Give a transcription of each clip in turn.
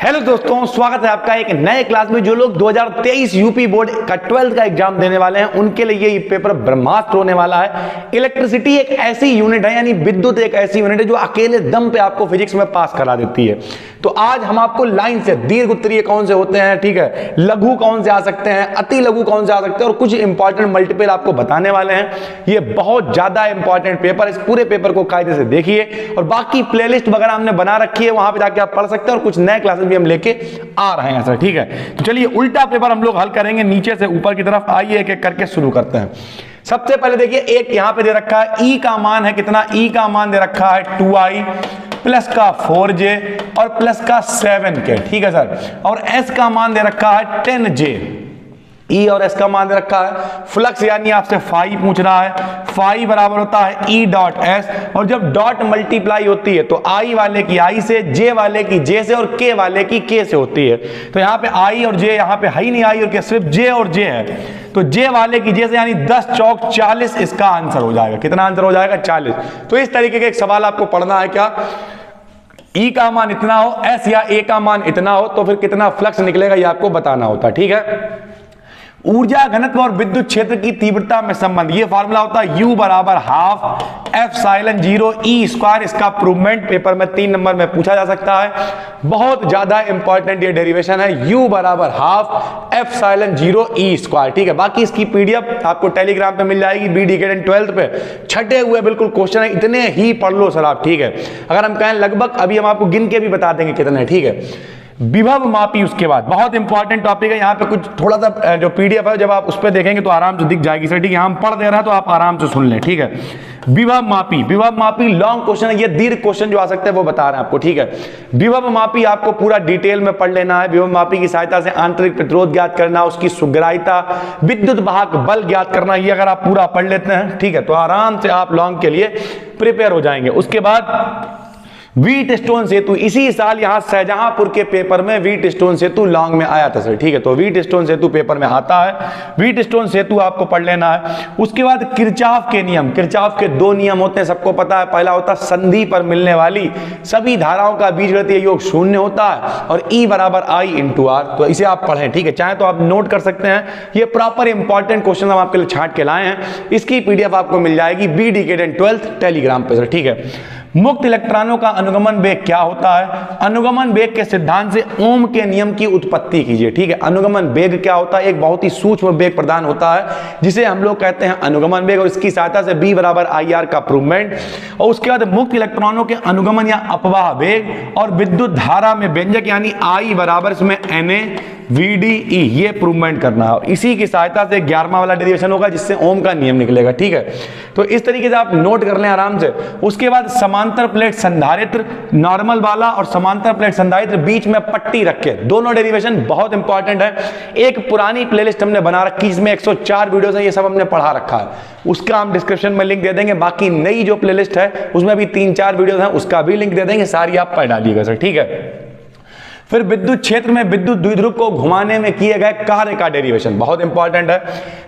Hello दोस्तों, स्वागत है आपका एक नए क्लास में। जो लोग 2023 यूपी बोर्ड का 12th का एग्जाम देने वाले हैं उनके लिए ये पेपर ब्रह्मास्त्र होने वाला है। इलेक्ट्रिसिटी एक ऐसी यूनिट है, यानी विद्युत एक ऐसी यूनिट है जो अकेले दम पे आपको फिजिक्स में पास करा देती है। तो आज हम आपको लाइन से दीर्घ उत्तरीय कौन से होते हैं, ठीक है, लघु कौन से आ सकते हैं, अति लघु कौन से आ सकते हैं, और कुछ इंपॉर्टेंट मल्टीपल आपको बताने वाले हैं। ये बहुत ज्यादा इंपॉर्टेंट पेपर, इस पूरे पेपर को कायदे से देखिए और बाकी प्लेलिस्ट वगैरह हमने बना रखी है, वहां पे जाके आप पढ़ सकते हैं और कुछ नए क्लासेस भी हम लेके आ रहे हैं सर, ठीक है। तो चलिए उल्टा पेपर हम लोग हल करेंगे नीचे से ऊपर की तरफ। आइए एक एक करके शुरू करते हैं। सबसे पहले देखिए, एक यहां पे दे रखा है ई का मान है कितना, ई का मान दे रखा है 2i प्लस का 4j और प्लस का 7k, ठीक है सर। और एस का मान दे रखा है 10j। ई और एस का मान दे रखा है। फ्लक्स यानी आपसे फाई पूछ रहा है, फाई बराबर होता है ई डॉट एस, और जब डॉट मल्टीप्लाई होती है तो आई वाले की आई से, जे वाले की जे से और के वाले की के से होती है। तो यहाँ पे आई और जे, यहाँ पे है ही नहीं आई और के, सिर्फ जे और जे है। तो जे वाले की जे से यानी 10 चौक 40 इसका आंसर हो जाएगा। कितना आंसर हो जाएगा? 40। तो इस तरीके का एक सवाल आपको पढ़ना है क्या, ई का मान इतना हो, एस या ए का मान इतना हो, तो फिर कितना फ्लक्स निकलेगा ये आपको बताना होता है, ठीक है। ऊर्जा घनत्व और विद्युत क्षेत्र की तीव्रता में संबंध, ये फार्मूला होता है U बराबर हाफ एप्सिलॉन 0 ई स्क्वायर। इसका प्रूवमेंट पेपर में 3 नंबर में पूछा जा सकता है। बहुत ज्यादा इंपॉर्टेंट ये डेरिवेशन है, U बराबर हाफ एप्सिलॉन 0 ई स्क्वायर, ठीक है। बाकी इसकी पीडीएफ आपको टेलीग्राम पे मिल जाएगी, BD 12th पे छठे हुए बिल्कुल क्वेश्चन है, इतने ही पढ़ लो सर आप, ठीक है। अगर हम कहें लगभग, अभी हम आपको गिन के भी बता देंगे कितने, ठीक है। विभव मापी, उसके बाद बहुत इंपॉर्टेंट टॉपिक है। यहाँ पे कुछ थोड़ा सा जो पीडीएफ है जब आप उस पर देखेंगे तो आराम से दिख जाएगी सर, ठीक है। हम पढ़ दे रहे हैं तो आप आराम से सुन लें, ठीक है। विभव मापी, विभव मापी लॉन्ग क्वेश्चन है, ये दीर्घ क्वेश्चन जो आ सकते हैं वो बता रहे हैं आपको, ठीक है। विभव मापी आपको पूरा डिटेल में पढ़ लेना है। विभव मापी की सहायता से आंतरिक प्रतिरोध ज्ञात करना, उसकी सुग्राह्यता, विद्युत वाहक बल ज्ञात करना, ये अगर आप पूरा पढ़ लेते हैं, ठीक है, तो आराम से आप लॉन्ग के लिए प्रिपेयर हो जाएंगे। उसके बाद व्हीट स्टोन सेतु, इसी साल यहां शाहजहांपुर के पेपर में व्हीट स्टोन सेतु लॉन्ग में आया था सर, ठीक है। तो व्हीट स्टोन सेतु पेपर में आता है, व्हीट स्टोन सेतु आपको पढ़ लेना है। उसके बाद किरचॉफ के नियम, किरचॉफ के 2 नियम होते हैं, सबको पता है। पहला होता है संधि पर मिलने वाली सभी धाराओं का बीजगणितीय योग 0 होता है, और E बराबर I इंटू आर। तो इसे आप पढ़ें, ठीक है, चाहे तो आप नोट कर सकते हैं। ये प्रॉपर इंपॉर्टेंट क्वेश्चन हम आपके लिए छांट के लाए हैं। इसकी पीडीएफ आपको मिल जाएगी BD 12th टेलीग्राम पे सर, ठीक है। मुक्त इलेक्ट्रॉनों का अनुगमन वेग क्या होता है? अनुगमन वेग के सिद्धांत से ओम के नियम की उत्पत्ति कीजिए, ठीक है। अनुगमन वेग क्या होता है? एक बहुत ही सूक्ष्म वेग प्रदान होता है जिसे हम लोग कहते हैं अनुगमन वेग, और इसकी सहायता से B बराबर IR का प्रूवमेंट। और उसके बाद मुक्त इलेक्ट्रॉनों के अनुगमन या अपवाह वेग और विद्युत धारा में व्यंजक यानी I बराबर इसमें NaVdE, ये प्रूवमेंट करना है। और इसी की सहायता से 11वां वाला डेरिवेशन होगा जिससे ओम का नियम निकलेगा, ठीक है। तो इस तरीके से आप नोट कर लें आराम से। उसके बाद समांतर प्लेट संधारित्र, नॉर्मल वाला और समांतर प्लेट संधारित्र, बीच में पट्टी रखे, दोनों डेरिवेशन बहुत इंपॉर्टेंट है। एक पुरानी प्लेलिस्ट हमने बना रखी जिसमें 104 वीडियोस है, ये सब हमने पढ़ा रखा है, उसका हम डिस्क्रिप्शन में लिंक दे देंगे। बाकी नई जो प्लेलिस्ट है उसमें भी 3-4 वीडियोस हैं, उसका भी लिंक दे देंगे, सारी आप पढ़ डालिएगा सर, ठीक है। फिर विद्युत क्षेत्र में विद्युत द्विध्रुव को घुमाने में किए गए कार्य का डेरिवेशन बहुत इंपॉर्टेंट है।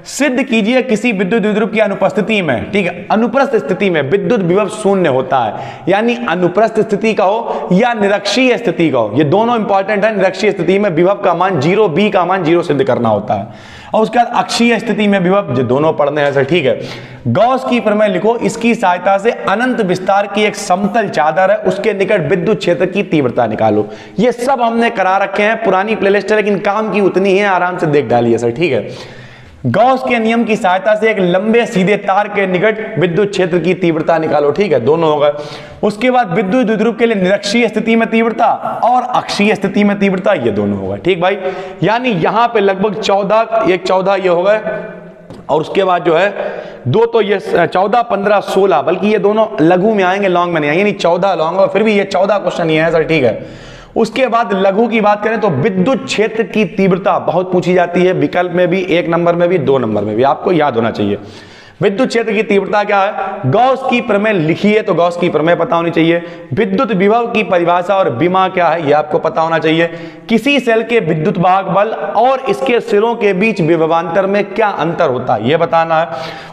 सिद्ध कीजिए किसी विद्युत द्विध्रुव की अनुपस्थिति में, ठीक है, अनुप्रस्थ स्थिति में विद्युत विभव 0 होता है, यानी अनुप्रस्थ स्थिति का हो या निरक्षीय स्थिति का हो, ये दोनों इंपॉर्टेंट है। निरक्षीय स्थिति में विभव का मान 0, B का मान 0 सिद्ध करना होता है। और उसके बाद अक्षीय स्थिति में विभव, जो दोनों पढ़ने हैं सर, ठीक है। गॉस की प्रमेय लिखो, इसकी सहायता से अनंत विस्तार की एक समतल चादर है, उसके निकट विद्युत क्षेत्र की तीव्रता निकालो। ये सब हमने करा रखे हैं, पुरानी प्लेलिस्ट है लेकिन काम की उतनी ही है, आराम से देख डालिए सर, ठीक है। गॉस के नियम की सहायता से एक लंबे सीधे तार के निकट विद्युत क्षेत्र की तीव्रता निकालो, ठीक है, दोनों हो गए। उसके बाद विद्युत द्विध्रुव के लिए निरक्षीय स्थिति में तीव्रता और अक्षीय स्थिति में तीव्रता, ये दोनों होगा, ठीक भाई। यानी यहां पे लगभग 14, एक 14 ये हो गए, और उसके बाद जो है 2 तो ये 14, 15, 16, बल्कि ये दोनों लघु में आएंगे, लॉन्ग में नहीं आएंगे, यानी 14 लॉन्ग, और फिर भी ये 14 क्वेश्चन ये है सर, ठीक है। उसके बाद लघु की बात करें तो विद्युत क्षेत्र की तीव्रता बहुत पूछी जाती है, विकल्प में भी, 1 नंबर में भी, 2 नंबर में भी, आपको याद होना चाहिए। विद्युत क्षेत्र की तीव्रता क्या है? गॉस की प्रमेय लिखिए तो गॉस की प्रमेय पता होनी चाहिए। विद्युत विभव की परिभाषा और विमा क्या है ये आपको पता होना चाहिए। किसी सेल के विद्युत वाहक बल और इसके सिरों के बीच विभवांतर में क्या अंतर होता है ये बताना है।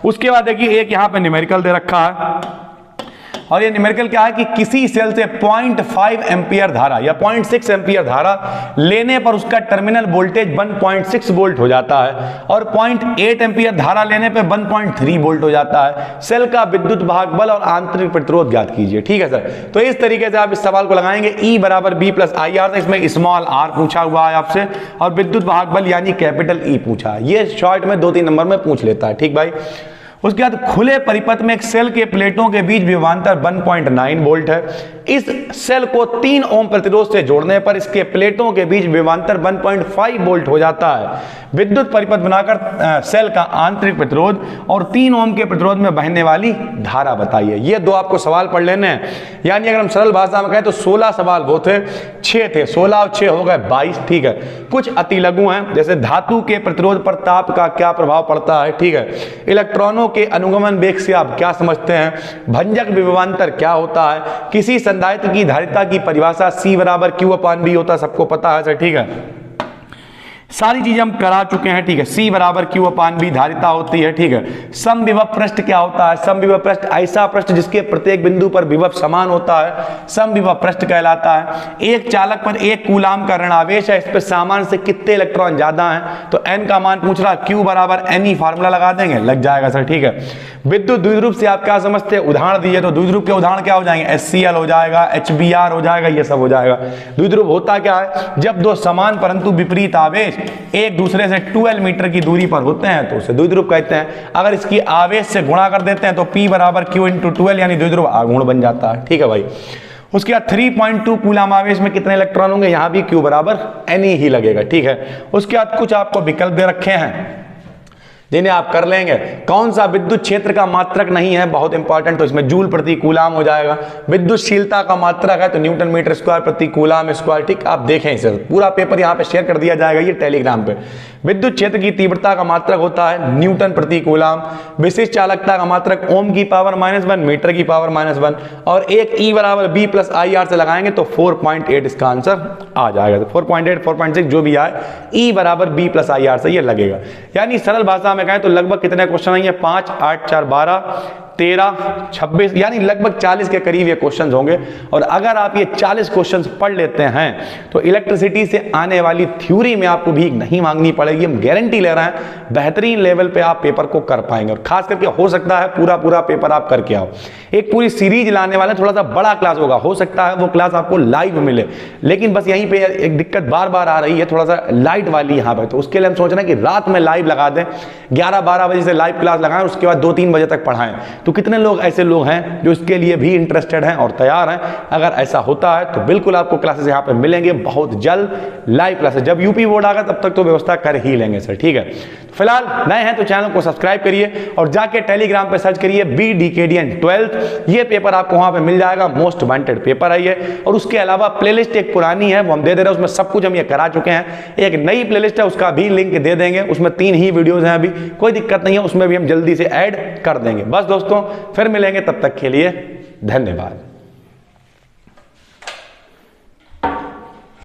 उसके बाद देखिए एक यहां पे न्यूमेरिकल दे रखा है, और ये न्यूमेरिकल क्या है कि किसी सेल से 0.5 एम्पियर धारा या 0.6 एम्पियर धारा लेने पर उसका टर्मिनल वोल्टेज 1.6 वोल्ट हो जाता है और 0.8 एम्पियर धारा लेने पर 1.3 वोल्ट हो जाता है। सेल का विद्युत वाहक बल और आंतरिक प्रतिरोध ज्ञात कीजिए। ठीक है सर, तो इस तरीके से आप इस सवाल को लगाएंगे। E बराबर B प्लस आई आर, इसमें स्मॉल r पूछा हुआ है आपसे और विद्युत वाहक बल यानी कैपिटल E पूछा है। ये शॉर्ट में 2-3 नंबर में पूछ लेता है। ठीक भाई, उसके बाद खुले परिपथ में एक सेल के प्लेटों के बीच विभवांतर 1.9 वोल्ट है। इस सेल को 3 ओम प्रतिरोध से जोड़ने पर इसके प्लेटों के बीच विभवांतर 1.5 वोल्ट हो जाता है। विद्युत परिपथ बनाकर सेल का आंतरिक प्रतिरोध और 3 ओम के प्रतिरोध में बहने वाली धारा बताइए। ये 2 आपको सवाल पढ़ लेने हैं। यानी अगर हम सरल भाषा में कहें तो 16 सवाल वो थे, 6 थे, 16 और 6 हो गए 22। ठीक है, कुछ अति लघु हैं, जैसे धातु के प्रतिरोध पर ताप का क्या प्रभाव पड़ता है। ठीक है, इलेक्ट्रॉनों के अनुगमन वेग से आप क्या समझते हैं, भंजक विभवांतर क्या होता है, किसी संधारित्र की धारिता की परिभाषा C बराबर Q/V होता है, सबको पता है सर। ठीक है, सारी चीजें हम करा चुके हैं। ठीक है, C बराबर Q/V धारिता होती है। ठीक है, समविभव पृष्ठ क्या होता है, समविभव पृष्ठ ऐसा पृष्ठ जिसके प्रत्येक बिंदु पर विभव समान होता है, समविभव पृष्ठ कहलाता है। एक चालक पर 1 कूलाम का ऋण आवेश है, इस पर सामान्य से कितने इलेक्ट्रॉन ज्यादा हैं, तो n का मान पूछ रहा, Q बराबर Ne फार्मूला लगा देंगे, लग जाएगा सर। ठीक है, विद्युत द्विध्रुव से आप क्या समझते हैं, उदाहरण दीजिए तो द्विध्रुव के उदाहरण क्या हो जाएंगे, HCl हो जाएगा, HBr हो जाएगा, ये सब हो जाएगा। द्विध्रुव होता क्या है, जब 2 समान परंतु विपरीत आवेश एक दूसरे से 12 मीटर की दूरी पर होते हैं तो उसे द्विध्रुव कहते हैं। अगर इसकी आवेश से गुणा कर देते हैं तो P बराबर Q × 12 यानी द्विध्रुव आघूर्ण बन जाता है। ठीक है भाई, उसके बाद 3.2 कूलाम आवेश में कितने इलेक्ट्रॉन होंगे, यहां भी Q बराबर Ne ही लगेगा। ठीक है, उसके बाद कुछ आपको विकल्प दे रखे हैं जिन्हें आप कर लेंगे। कौन सा विद्युत क्षेत्र का मात्रक नहीं है, बहुत इंपॉर्टेंट, तो इसमें जूल प्रति कूलाम हो जाएगा। विद्युतशीलता का मात्रक है तो न्यूटन मीटर स्क्वायर प्रति कूलाम स्क्वायर। ठीक, आप देखें इसे, पूरा पेपर यहाँ पे शेयर कर दिया जाएगा ये टेलीग्राम पे। विद्युत क्षेत्र की तीव्रता का मात्रक होता है न्यूटन प्रति कूलाम। विशिष्ट चालकता का मात्रक ओम की पावर -1 मीटर की पावर -1 और एक E बराबर B प्लस आई आर से लगाएंगे तो 4.8 इसका आंसर आ जाएगा। तो 4.8 4.6 जो भी आए, E बराबर B प्लस आई आर से ये लगेगा। यानी सरल भाषा में कहें तो लगभग कितने क्वेश्चन आएंगे, 5, 8, 4, 12, 13, 26 यानी लगभग 40 के करीब ये क्वेश्चंस होंगे। और अगर आप ये 40 क्वेश्चंस पढ़ लेते हैं तो इलेक्ट्रिसिटी से आने वाली थ्योरी में आपको भी नहीं मांगनी पड़ेगी, हम गारंटी ले रहे हैं। बेहतरीन लेवल पे आप पेपर को कर पाएंगे और खास करके हो सकता है पूरा पेपर आप करके आओ। एक पूरी सीरीज लाने वाले, थोड़ा सा बड़ा क्लास होगा, हो सकता है वो क्लास आपको लाइव मिले, लेकिन बस यहीं पे एक दिक्कत बार बार आ रही है, थोड़ा सा लाइट वाली यहाँ पे। तो उसके लिए हम सोच रहे हैं कि रात में लाइव लगा दें, 11-12 बजे से लाइव क्लास लगाएं, उसके बाद 2-3 बजे तक पढ़ाएं। तो कितने लोग ऐसे लोग हैं जो इसके लिए भी इंटरेस्टेड हैं और तैयार हैं? अगर ऐसा होता है तो बिल्कुल आपको क्लासेस यहाँ पे मिलेंगे बहुत जल्द, लाइव क्लासेस। जब यूपी बोर्ड आएगा तब तक तो व्यवस्था कर ही लेंगे सर। ठीक है, फिलहाल नए हैं तो चैनल को सब्सक्राइब करिए और जाके टेलीग्राम पे सर्च करिए BDKDN 12th। ये पेपर आपको वहां पे मिल जाएगा, मोस्ट वांटेड पेपर है ये। और उसके अलावा प्लेलिस्ट एक पुरानी है वो हम दे दे रहे हैं, उसमें सब कुछ हम ये करा चुके हैं। एक नई प्लेलिस्ट है, उसका भी लिंक दे देंगे, उसमें 3 ही वीडियोज हैं, अभी कोई दिक्कत नहीं है, उसमें भी हम जल्दी से ऐड कर देंगे। बस दोस्तों, फिर मिलेंगे, तब तक के लिए धन्यवाद।